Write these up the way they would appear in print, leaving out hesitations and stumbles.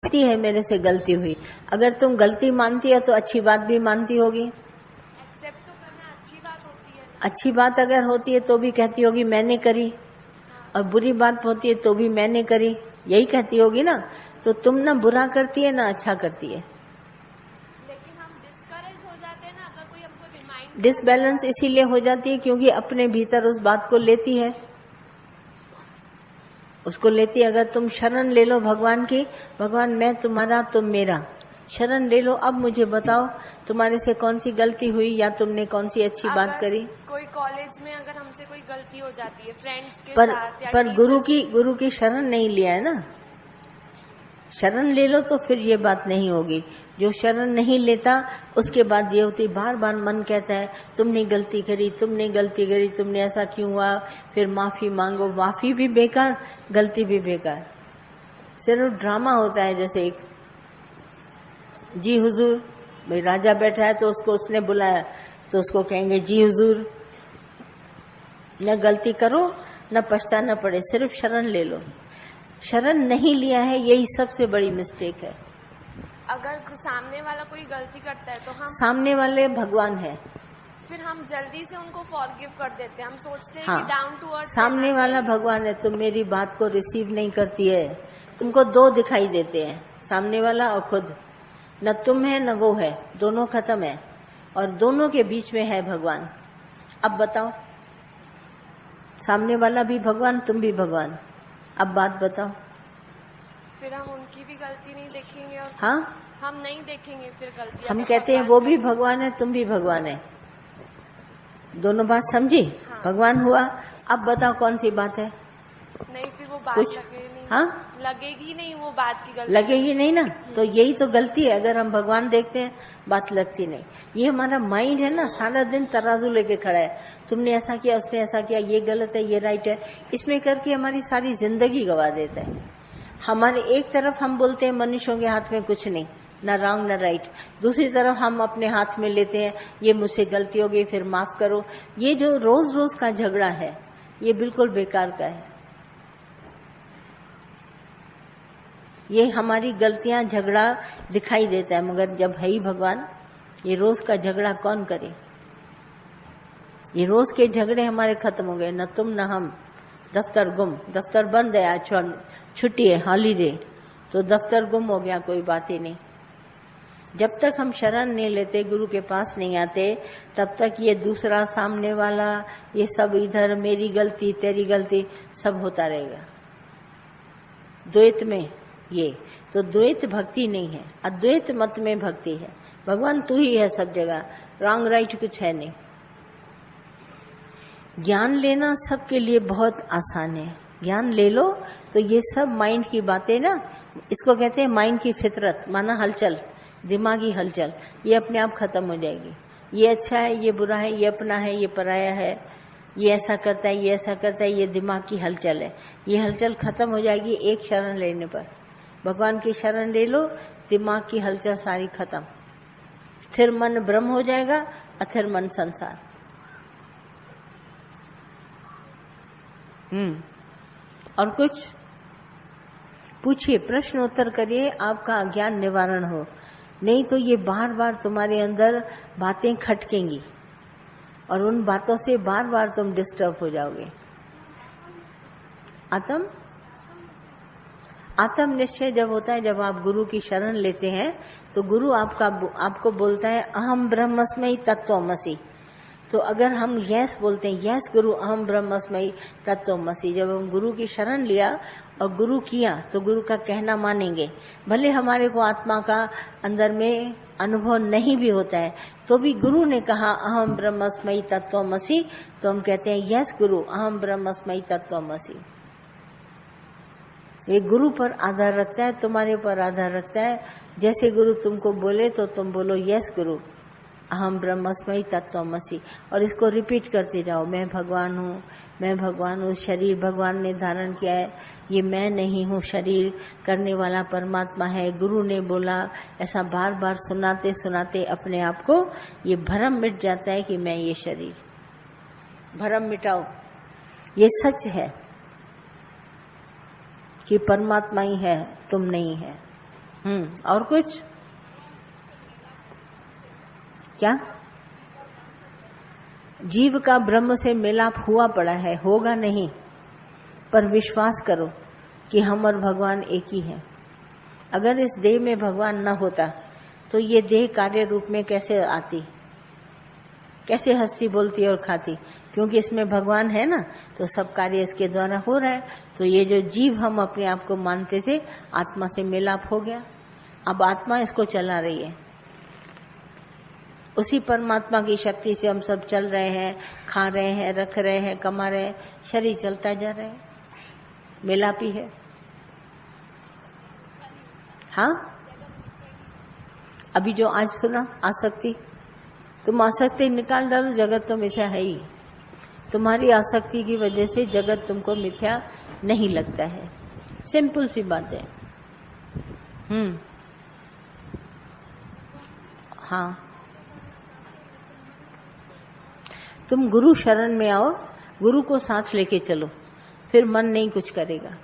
गलती है, मेरे से गलती हुई। अगर तुम गलती मानती है तो अच्छी बात भी मानती होगी। एक्सेप्ट तो करना अच्छी बात होती है। अच्छी बात अगर होती है तो भी कहती होगी मैंने करी, और बुरी बात होती है तो भी मैंने करी, यही कहती होगी ना। तो तुम ना बुरा करती है ना अच्छा करती है। लेकिन हम डिस्करेज हो जाते हैं ना, अगर कोई हमको रिमाइंड। डिसबैलेंस इसीलिए हो जाती है क्योंकि अपने भीतर उस बात को लेती है, उसको लेती है। अगर तुम शरण ले लो भगवान की, भगवान मैं तुम्हारा तुम मेरा, शरण ले लो। अब मुझे बताओ तुम्हारे से कौन सी गलती हुई या तुमने कौन सी अच्छी बात करी। कोई कॉलेज में अगर हमसे कोई गलती हो जाती है फ्रेंड्स के साथ या पर गुरु की शरण नहीं लिया है ना। शरण ले लो तो फिर ये बात नहीं होगी। जो शरण नहीं लेता उसके बाद ये होती, बार बार मन कहता है तुमने गलती करी, तुमने गलती करी, तुमने ऐसा क्यों हुआ, फिर माफी मांगो। माफी भी बेकार, गलती भी बेकार, सिर्फ ड्रामा होता है। जैसे एक जी हुजूर, भाई राजा बैठा है तो उसको उसने बुलाया तो उसको कहेंगे जी हुजूर। न गलती करो न पछताना पड़े, सिर्फ शरण ले लो। शरण नहीं लिया है, यही सबसे बड़ी मिस्टेक है। अगर सामने वाला कोई गलती करता है तो हम, सामने वाले भगवान है, फिर हम जल्दी से उनको फॉरगिव कर देते हैं। हम सोचते हैं हाँ, कि डाउन टू अर्थ सामने वाला भगवान है। तुम मेरी बात को रिसीव नहीं करती है। तुमको दो दिखाई देते हैं, सामने वाला और खुद। न तुम है न वो है, दोनों खत्म है, और दोनों के बीच में है भगवान। अब बताओ, सामने वाला भी भगवान, तुम भी भगवान। अब बात बताओ। फिर हम उनकी भी गलती नहीं देखेंगे और हाँ, हम नहीं देखेंगे फिर गलती। हम कहते हैं वो भी भगवान है तुम भी भगवान है, दोनों बात समझी। हाँ। भगवान हुआ। अब बताओ कौन सी बात है। नहीं, फिर वो बात कुछ लगेगी नहीं। हाँ, लगेगी नहीं वो बात की गलती। लगेगी नहीं ना, तो यही तो गलती है। अगर हम भगवान देखते हैं बात लगती नहीं। ये हमारा माइंड है ना, सारा दिन तराजू लेके खड़ा है। तुमने ऐसा किया, उसने ऐसा किया, ये गलत है, ये राइट है, इसमें करके हमारी सारी जिंदगी गवा देता है। हमारे एक तरफ हम बोलते हैं मनुष्यों के हाथ में कुछ नहीं, न रॉन्ग न राइट। दूसरी तरफ हम अपने हाथ में लेते हैं, ये मुझसे गलती हो गई फिर माफ करो। ये जो रोज रोज का झगड़ा है ये बिल्कुल बेकार का है। ये हमारी गलतियां झगड़ा दिखाई देता है, मगर जब है ही भगवान, ये रोज का झगड़ा कौन करे। ये रोज के झगड़े हमारे खत्म हो गए, न तुम न हम। दफ्तर गुम, दफ्तर बंद है, आज छुट्टी है, हॉलीडे, तो दफ्तर गुम हो गया, कोई बात ही नहीं। जब तक हम शरण नहीं लेते, गुरु के पास नहीं आते, तब तक ये दूसरा, सामने वाला, ये सब इधर मेरी गलती तेरी गलती सब होता रहेगा। द्वैत में ये तो द्वैत भक्ति नहीं है, अद्वैत मत में भक्ति है। भगवान तू ही है सब जगह, रॉन्ग राइट कुछ है नहीं। ज्ञान लेना सबके लिए बहुत आसान है। ज्ञान ले लो तो ये सब माइंड की बातें ना, इसको कहते हैं माइंड की फितरत, माना हलचल, दिमागी हलचल, ये अपने आप खत्म हो जाएगी। ये अच्छा है, ये बुरा है, ये अपना है, ये पराया है, ये ऐसा करता है, ये ऐसा करता है, ये दिमाग की हलचल है। ये हलचल खत्म हो जाएगी एक शरण लेने पर। भगवान की शरण ले लो, दिमाग की हलचल सारी खत्म। फिर मन ब्रह्म हो जाएगा, अथिर मन संसार। और कुछ पूछिए, प्रश्न उत्तर करिए, आपका अज्ञान निवारण हो। नहीं तो ये बार बार तुम्हारे अंदर बातें खटकेंगी और उन बातों से बार बार तुम डिस्टर्ब हो जाओगे। आत्म निश्चय जब होता है, जब आप गुरु की शरण लेते हैं, तो गुरु आपको बोलता है अहम ब्रह्मस्मयी तत्त्वमसि। तो अगर हम यस बोलते हैं, यस गुरु अहम ब्रह्मस्मयी तत्त्वमसि, जब हम गुरु की शरण लिया और गुरु किया तो गुरु का कहना मानेंगे। भले हमारे को आत्मा का अंदर में अनुभव नहीं भी होता है, तो भी गुरु ने कहा अहम ब्रह्मस्मयी तत्त्वमसि, तो हम कहते हैं यस गुरु अहम ब्रह्मस्मयी तत्त्वमसि। ये गुरु पर आधार रखता है, तुम्हारे पर आधार रखता है। जैसे गुरु तुमको बोले तो तुम बोलो यस गुरु अहम ब्रह्मस्मयी तत्त्वमसि, और इसको रिपीट करते जाओ। मैं भगवान हूँ, मैं भगवान हूँ, शरीर भगवान ने धारण किया है, ये मैं नहीं हूँ, शरीर करने वाला परमात्मा है, गुरु ने बोला। ऐसा बार बार सुनाते सुनाते अपने आप को ये भ्रम मिट जाता है कि मैं ये शरीर। भ्रम मिटाओ, ये सच है कि परमात्मा ही है, तुम नहीं है। और कुछ क्या? जीव का ब्रह्म से मिलाप हुआ पड़ा है, होगा नहीं, पर विश्वास करो कि हम और भगवान एक ही हैं। अगर इस देह में भगवान न होता तो ये देह कार्य रूप में कैसे आती, कैसे हंसती बोलती और खाती? क्योंकि इसमें भगवान है ना, तो सब कार्य इसके द्वारा हो रहा है। तो ये जो जीव हम अपने आप को मानते थे, आत्मा से मिलाप हो गया, अब आत्मा इसको चला रही है। उसी परमात्मा की शक्ति से हम सब चल रहे हैं, खा रहे हैं, रख रहे हैं, कमा रहे हैं, शरीर चलता जा रहा है, मिलापी है। हाँ, अभी जो आज सुना आसक्ति, तुम आसक्ति निकाल डालो, जगत तो मिथ्या है ही। तुम्हारी आसक्ति की वजह से जगत तुमको मिथ्या नहीं लगता है, सिंपल सी बात है। हाँ, तुम गुरु शरण में आओ, गुरु को साथ लेके चलो, फिर मन नहीं कुछ करेगा।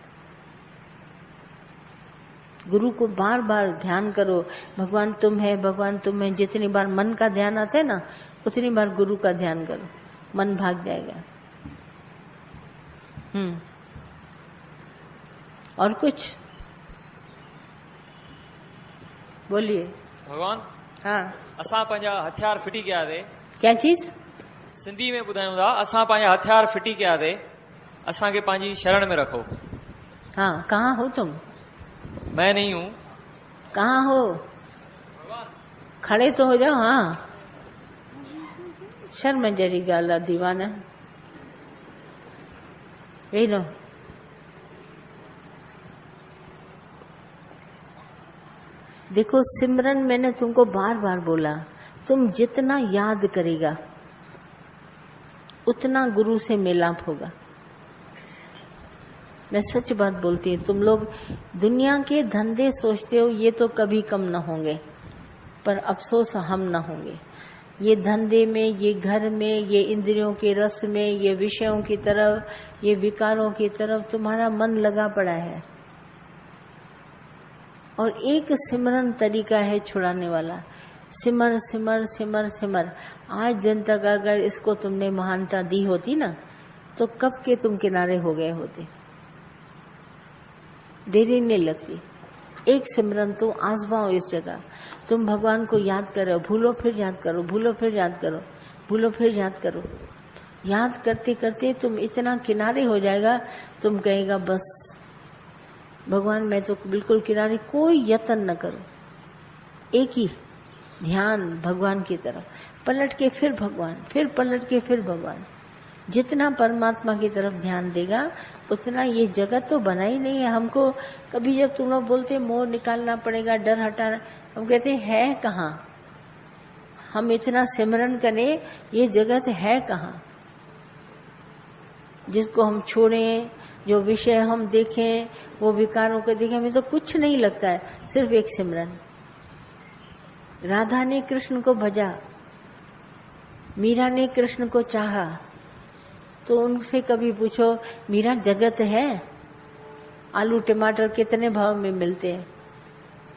गुरु को बार बार ध्यान करो, भगवान तुम है, भगवान तुम है। जितनी बार मन का ध्यान आता है ना, उतनी बार गुरु का ध्यान करो, मन भाग जाएगा। और कुछ बोलिए। भगवान, हाँ, असां पंहिंजा हथियार फिटी कया थे। क्या चीज? सिंधी में ॿुधायूं था, असां पंहिंजा हथियार फिटी कया थे, असांखे पंहिंजी शरण में रखो। हाँ, कहाँ हो तुम? मैं नहीं हूँ। कहाँ हो? खड़े तो हो जाओ। हाँ, शर्म जरी गाला दीवाना, वेही रहो। देखो, सिमरन मैंने तुमको बार बार बोला, तुम जितना याद करेगा उतना गुरु से मिलाप होगा। मैं सच बात बोलती हूँ, तुम लोग दुनिया के धंधे सोचते हो ये तो कभी कम न होंगे, पर अफसोस हम न होंगे। ये धंधे में, ये घर में, ये इंद्रियों के रस में, ये विषयों की तरफ, ये विकारों की तरफ तुम्हारा मन लगा पड़ा है। और एक सिमरन तरीका है छुड़ाने वाला, सिमर सिमर सिमर सिमर। आज दिन तक अगर इसको तुमने महानता दी होती ना, तो कब के तुम किनारे हो गए होते, देरी नहीं लगती। एक सिमरन तो आजमाओ इस जगह, तुम भगवान को याद करो, भूलो फिर याद करो, भूलो फिर याद करो, भूलो फिर याद करो। याद करते करते तुम इतना किनारे हो जाएगा, तुम कहेगा बस भगवान मैं तो बिल्कुल किनारे। कोई यत्न न करो, एक ही ध्यान भगवान की तरफ, पलट के फिर भगवान, फिर पलट के फिर भगवान। जितना परमात्मा की तरफ ध्यान देगा उतना ये जगत तो बना ही नहीं है। हमको कभी जब तुम लोग बोलते मोह निकालना पड़ेगा, डर हटाना, हम कहते है कहाँ? हम इतना सिमरन करें, ये जगत है कहाँ जिसको हम छोड़ें? जो विषय हम देखें, वो विकारों को देखें, हमें तो कुछ नहीं लगता है, सिर्फ एक सिमरन। राधा ने कृष्ण को भजा, मीरा ने कृष्ण को चाहा, तो उनसे कभी पूछो मीरा जगत है, आलू टमाटर कितने भाव में मिलते हैं?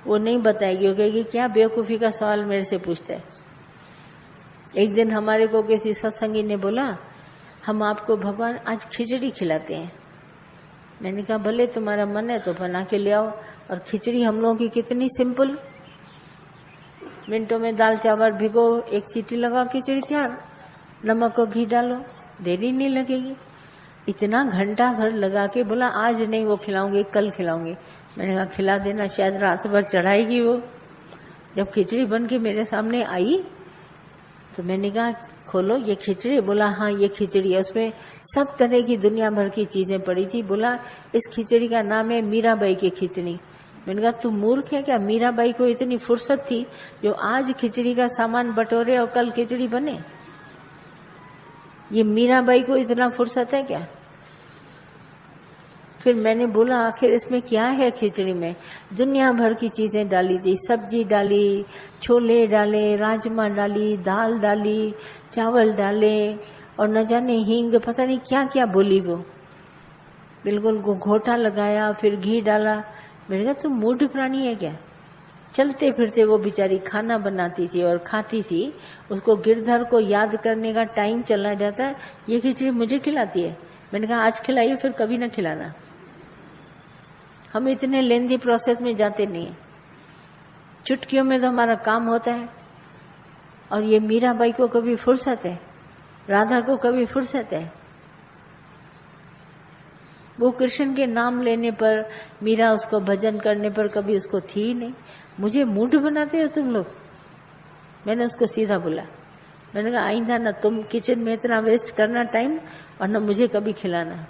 वो नहीं बताएगी, वो कहेगी क्या बेवकूफी का सवाल मेरे से पूछते हैं। एक दिन हमारे को किसी सत्संगी ने बोला हम आपको भगवान आज खिचड़ी खिलाते हैं। मैंने कहा भले तुम्हारा मन है तो बना के ले आओ। और खिचड़ी हम लोगों की कितनी सिंपल, मिनटों में दाल चावल भिगो, एक सीटी लगाओ, खिचड़ी तैयार, नमक और घी डालो, देरी नहीं लगेगी। इतना घंटा भर लगा के बोला आज नहीं वो खिलाऊंगी, कल खिलाऊंगी। मैंने कहा खिला देना, शायद रात भर चढ़ाएगी वो। जब खिचड़ी बन के मेरे सामने आई तो मैंने कहा खोलो ये खिचड़ी। बोला हाँ ये खिचड़ी है, उसमें सब तरह की दुनिया भर की चीजें पड़ी थी। बोला इस खिचड़ी का नाम है मीराबाई की खिचड़ी। मैंने कहा तू मूर्ख है क्या? मीराबाई को इतनी फुर्सत थी जो आज खिचड़ी का सामान बटोरे और कल खिचड़ी बने? ये मीराबाई को इतना फुर्सत है क्या? फिर मैंने बोला आखिर इसमें क्या है खिचड़ी में? दुनिया भर की चीजें डाली थी, सब्जी डाली, छोले डाले, राजमा डाली, दाल डाली, चावल डाले और न जाने हींग, पता नहीं क्या क्या बोली वो। बिल्कुल घोटा लगाया, फिर घी डाला। मैंने कहा तुम मूढ़ प्राणी है क्या? चलते फिरते वो बेचारी खाना बनाती थी और खाती थी, उसको गिरधर को याद करने का टाइम चला जाता है, ये खिचड़ी मुझे खिलाती है। मैंने कहा आज खिलाइए, फिर कभी ना खिलाना। हम इतने लेंदी प्रोसेस में जाते नहीं है, चुटकियों में तो हमारा काम होता है। और ये मीराबाई को कभी फुर्सत है, राधा को कभी फुर्सत है? वो कृष्ण के नाम लेने पर, मीरा उसको भजन करने पर कभी उसको थी ही नहीं। मुझे मूड बनाते हो तुम लोग। मैंने उसको सीधा बोला, मैंने कहा आइंदा ना तुम किचन में इतना वेस्ट करना टाइम, और ना मुझे कभी खिलाना।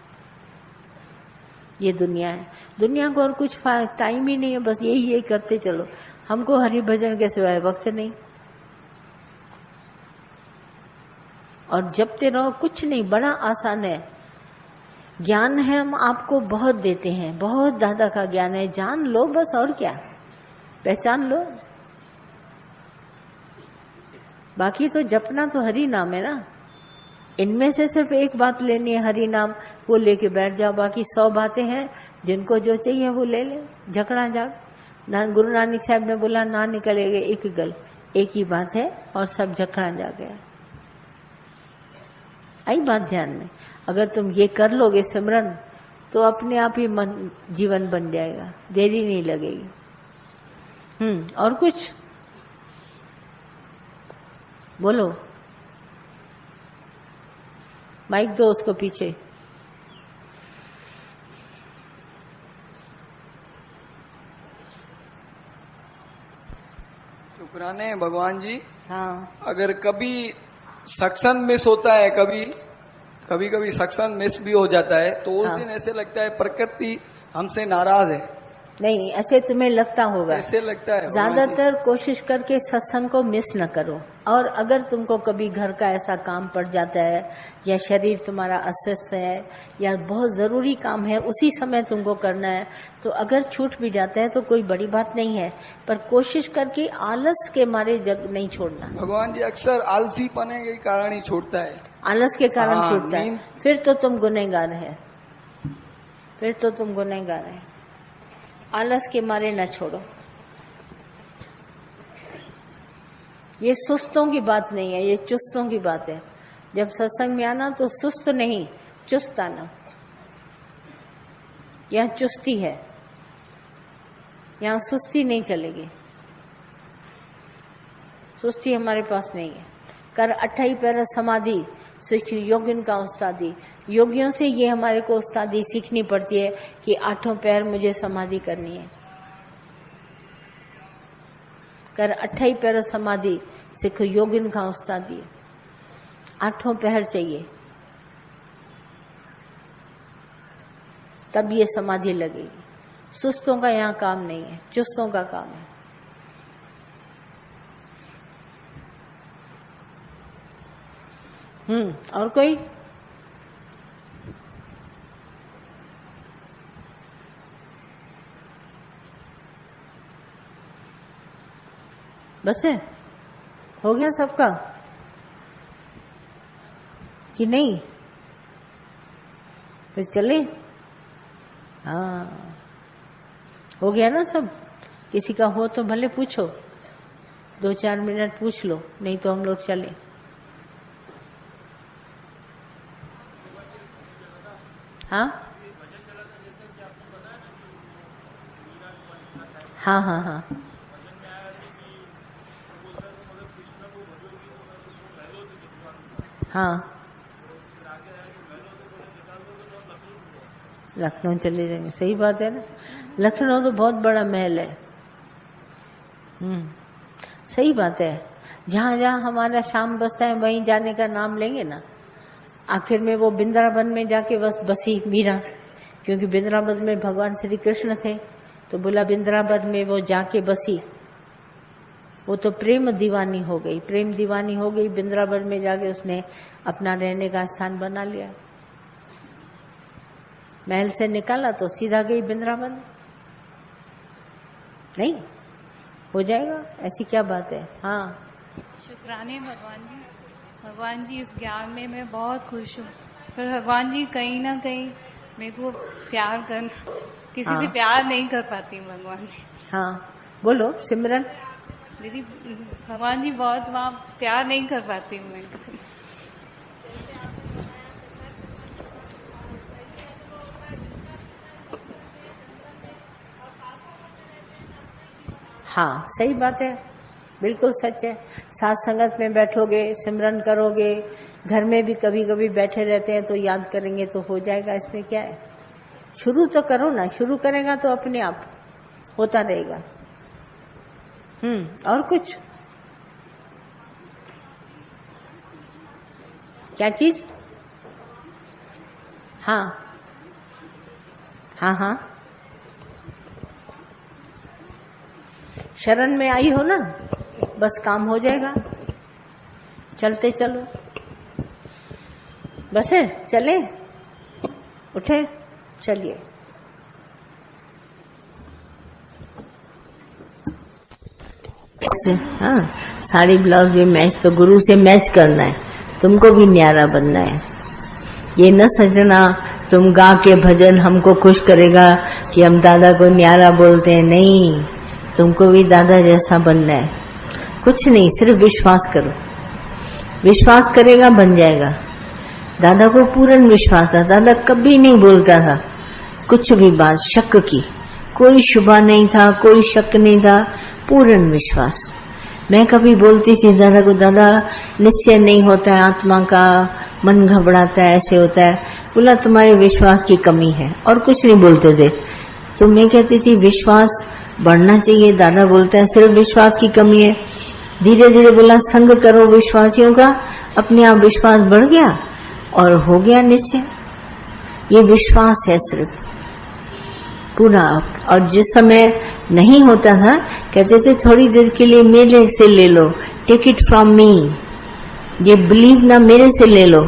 ये दुनिया है, दुनिया को और कुछ टाइम ही नहीं है, बस यही करते चलो। हमको हरि भजन के सिवाय वक्त नहीं। और जपते रहो, कुछ नहीं, बड़ा आसान है। ज्ञान है, हम आपको बहुत देते हैं, बहुत दादा का ज्ञान है, जान लो बस, और क्या, पहचान लो। बाकी तो जपना तो हरि नाम है ना। इनमें से सिर्फ एक बात लेनी है, हरि नाम, वो लेके बैठ जाओ। बाकी 100 बातें हैं, जिनको जो चाहिए वो ले ले, झगड़ा जाग। गुरु नानक साहब ने बोला, ना निकलेगा एक गल, एक ही बात है और सब झगड़ा जा गया। आई बात ध्यान में। अगर तुम ये कर लोगे सिमरन, तो अपने आप ही जीवन बन जाएगा, देरी नहीं लगेगी। और कुछ बोलो, माइक दो उसको पीछे। शुक्राने हैं भगवान जी। हाँ, अगर कभी सत्संग मिस होता है, कभी कभी सत्संग मिस भी हो जाता है, तो उस दिन ऐसे लगता है प्रकृति हमसे नाराज है। नहीं, ऐसे तुम्हें लगता होगा, ऐसे लगता है। ज्यादातर कोशिश करके सत्संग को मिस न करो। और अगर तुमको कभी घर का ऐसा काम पड़ जाता है, या शरीर तुम्हारा अस्वस्थ है, या बहुत जरूरी काम है उसी समय तुमको करना है, तो अगर छूट भी जाता है तो कोई बड़ी बात नहीं है, पर कोशिश करके आलस के मारे जग नहीं छोड़ना। भगवान जी अक्सर आलसी पने के कारण ही छोड़ता है, आलस के कारण हाँ, छूटता है। फिर तो तुम गुनहगार है, फिर तो तुम गुनहगार है। आलस के मारे न छोड़ो। ये सुस्तों की बात नहीं है, ये चुस्तों की बात है। जब सत्संग में आना तो सुस्त नहीं, चुस्त आना। यहाँ चुस्ती है, यहाँ सुस्ती नहीं चलेगी। सुस्ती हमारे पास नहीं है। कर 28 पैर समाधि सीख योगिन का उस्तादी। योगियों से ये हमारे को उस्तादी सीखनी पड़ती है कि 8 पैर मुझे समाधि करनी है। कर 28 पैर समाधि सीख योगिन का उस्तादी। 8 पैर चाहिए, तब ये समाधि लगेगी। सुस्तों का यहाँ काम नहीं है, चुस्तों का काम है। और कोई? बस है, हो गया सबका कि नहीं? फिर चले। हाँ, हो गया ना सब। किसी का हो तो भले पूछो, 2-4 मिनट पूछ लो, नहीं तो हम लोग चले। हाँ हाँ हाँ हाँ, हाँ, लखनऊ चले जाएंगे। सही बात है ना, लखनऊ तो बहुत बड़ा महल है। सही बात है। जहाँ जहाँ हमारा शाम बसता है वहीं जाने का नाम लेंगे ना। आखिर में वो वृंदावन में जाके बस बसी मीरा, क्योंकि वृंदावन में भगवान श्री कृष्ण थे, तो बोला वृंदावन में वो जाके बसी। वो तो प्रेम दीवानी हो गई, प्रेम दीवानी हो गई। वृंदावन में जाके उसने अपना रहने का स्थान बना लिया। महल से निकाला तो सीधा गई वृंदावन। नहीं हो जाएगा, ऐसी क्या बात है। हाँ, शुक्राने भगवान जी। भगवान जी, इस ज्ञान में मैं बहुत खुश हूँ। पर भगवान जी, कहीं ना कहीं मेरे को प्यार कर, किसी से प्यार नहीं कर पाती भगवान जी। हाँ, बोलो सिमरन। दीदी भगवान जी बहुत वहाँ प्यार नहीं कर पाती हूँ मैं। हाँ सही बात है, बिल्कुल सच है। साथ संगत में बैठोगे, सिमरन करोगे, घर में भी कभी कभी बैठे रहते हैं तो याद करेंगे तो हो जाएगा, इसमें क्या है। शुरू तो करो ना, शुरू करेगा तो अपने आप होता रहेगा। और कुछ क्या चीज? हाँ हाँ हाँ, शरण में आई हो ना, बस काम हो जाएगा। चलते चलो, बस है, चले, उठे, चलिए। हाँ, साड़ी ब्लाउज भी मैच, तो गुरु से मैच करना है, तुमको भी न्यारा बनना है। ये न सजना तुम गा के भजन हमको खुश करेगा कि हम दादा को न्यारा बोलते हैं, नहीं, तुमको भी दादा जैसा बनना है। कुछ नहीं, सिर्फ विश्वास करो, विश्वास करेगा बन जाएगा। दादा को पूर्ण विश्वास था, दादा कभी नहीं बोलता था कुछ भी बात शक की, कोई शुभा नहीं था, कोई शक नहीं था, पूर्ण विश्वास। मैं कभी बोलती थी दादा को, दादा निश्चय नहीं होता है आत्मा का, मन घबराता है, ऐसे होता है। बोला तुम्हारे विश्वास की कमी है, और कुछ नहीं बोलते थे। तो मैं कहती थी विश्वास बढ़ना चाहिए, दादा बोलता है सिर्फ विश्वास की कमी है। धीरे धीरे बोला संग करो विश्वासियों का, अपने आप विश्वास बढ़ गया और हो गया निश्चय। ये विश्वास है सिर्फ पूरा। और जिस समय नहीं होता था कहते थे थोड़ी देर के लिए मेरे से ले लो, टेक इट फ्रॉम मी, ये बिलीव ना मेरे से ले लो।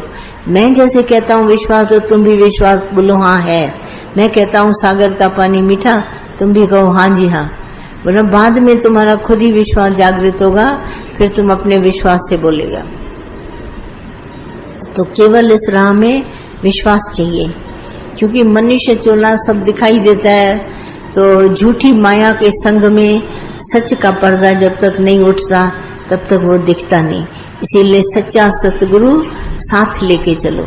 मैं जैसे कहता हूँ विश्वास, तो तुम भी विश्वास बोलो हाँ है। मैं कहता हूँ सागर का पानी मीठा, तुम भी कहो हाँ जी हाँ। बोला बाद में तुम्हारा खुद ही विश्वास जागृत होगा, फिर तुम अपने विश्वास से बोलेगा। तो केवल इस राह में विश्वास चाहिए, क्योंकि मनुष्य चोला सब दिखाई देता है, तो झूठी माया के संग में सच का पर्दा जब तक नहीं उठता तब तक वो दिखता नहीं। इसीलिए सच्चा सतगुरु साथ लेके चलो,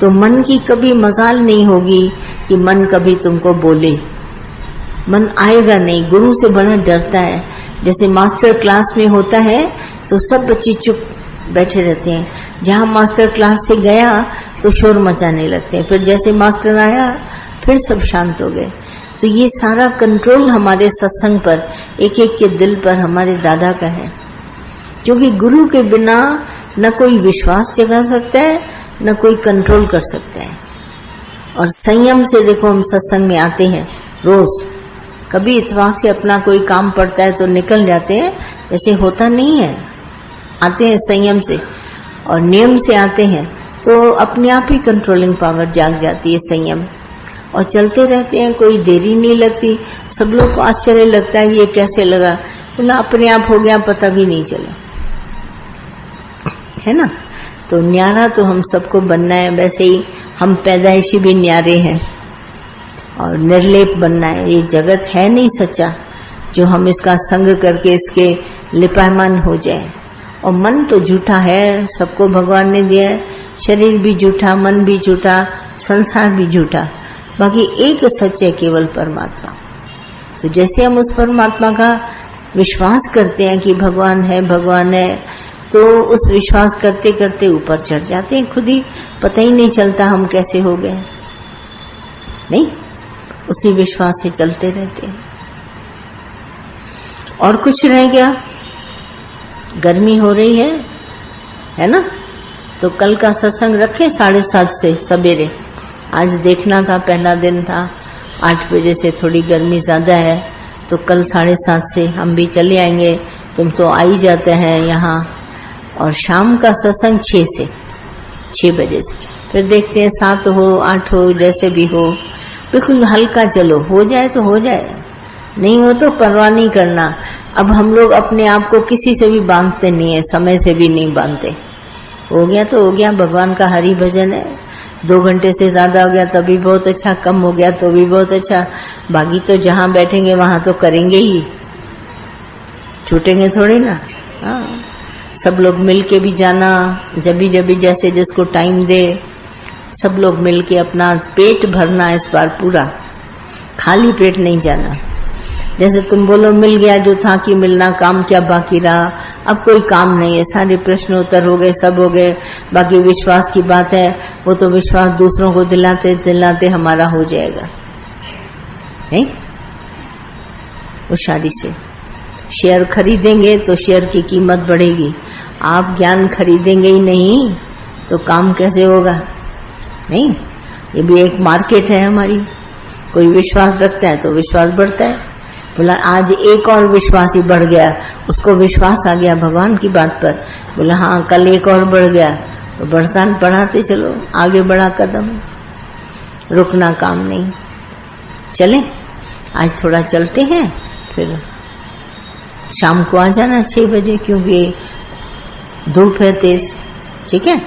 तो मन की कभी मजाल नहीं होगी कि मन कभी तुमको बोले। मन आएगा नहीं, गुरु से बड़ा डरता है। जैसे मास्टर क्लास में होता है तो सब बच्चे चुप बैठे रहते हैं, जहाँ मास्टर क्लास से गया तो शोर मचाने लगते हैं, फिर जैसे मास्टर आया फिर सब शांत हो गए। तो ये सारा कंट्रोल हमारे सत्संग पर, एक एक के दिल पर हमारे दादा का है, क्योंकि गुरु के बिना न कोई विश्वास जगा सकता है, न कोई कंट्रोल कर सकता है। और संयम से देखो हम सत्संग में आते हैं रोज, कभी इत्तेफाक से अपना कोई काम पड़ता है तो निकल जाते हैं, ऐसे होता नहीं है। आते हैं संयम से और नियम से आते हैं, तो अपने आप ही कंट्रोलिंग पावर जाग जाती है, संयम, और चलते रहते हैं, कोई देरी नहीं लगती। सब लोग को आश्चर्य लगता है ये कैसे लगा, बोला अपने आप हो गया, पता भी नहीं चला, है ना। तो न्यारा तो हम सबको बनना है, वैसे ही हम पैदाइशी भी न्यारे हैं और निर्लेप बनना है। ये जगत है नहीं सच्चा जो हम इसका संग करके इसके लिपायमान हो जाए। और मन तो झूठा है, सबको भगवान ने दिया है, शरीर भी झूठा, मन भी झूठा, संसार भी झूठा, बाकी एक सच है केवल परमात्मा। तो जैसे हम उस परमात्मा का विश्वास करते हैं कि भगवान है, भगवान है, तो उस विश्वास करते करते ऊपर चढ़ जाते हैं, खुद ही पता ही नहीं चलता हम कैसे हो गए, नहीं, उसी विश्वास से चलते रहते हैं। और कुछ रह गया? गर्मी हो रही है ना, तो कल का सत्संग रखें 7:30 से सवेरे। आज देखना था, पहला दिन था, 8 बजे से थोड़ी गर्मी ज्यादा है, तो कल 7:30 से हम भी चले आएंगे। तुम तो आ ही जाते हैं यहाँ। और शाम का सत्संग 6 बजे से, फिर देखते हैं 7 हो 8 हो, जैसे भी हो, बिल्कुल हल्का चलो, हो जाए तो हो जाए, नहीं हो तो परवाह नहीं करना। अब हम लोग अपने आप को किसी से भी बांधते नहीं है, समय से भी नहीं बांधते। हो गया तो हो गया, भगवान का हरि भजन है, 2 घंटे से ज्यादा हो गया तभी बहुत अच्छा, कम हो गया तो भी बहुत अच्छा, बाकी तो जहाँ बैठेंगे वहां तो करेंगे ही, छूटेंगे थोड़ी ना। हाँ, सब लोग मिल के भी जाना, जब जैसे जिसको टाइम दे, सब लोग मिल के अपना पेट भरना इस बार पूरा, खाली पेट नहीं जाना। जैसे तुम बोलो मिल गया जो था कि मिलना, काम क्या बाकी रहा, अब कोई काम नहीं है, सारे प्रश्न उत्तर हो गए, सब हो गए, बाकी विश्वास की बात है, वो तो विश्वास दूसरों को दिलाते दिलाते हमारा हो जाएगा, नहीं? होशियारी से शेयर खरीदेंगे तो शेयर की कीमत बढ़ेगी। आप ज्ञान खरीदेंगे ही नहीं तो काम कैसे होगा? नहीं, ये भी एक मार्केट है हमारी। कोई विश्वास रखता है तो विश्वास बढ़ता है। बोला आज एक और विश्वासी बढ़ गया, उसको विश्वास आ गया भगवान की बात पर। बोला हाँ कल एक और बढ़ गया, तो बढ़ाते चलो, आगे बढ़ा कदम, रुकना काम नहीं। चले आज थोड़ा चलते हैं, फिर शाम को आ जाना 6 बजे, क्योंकि धूप है तेज। ठीक है।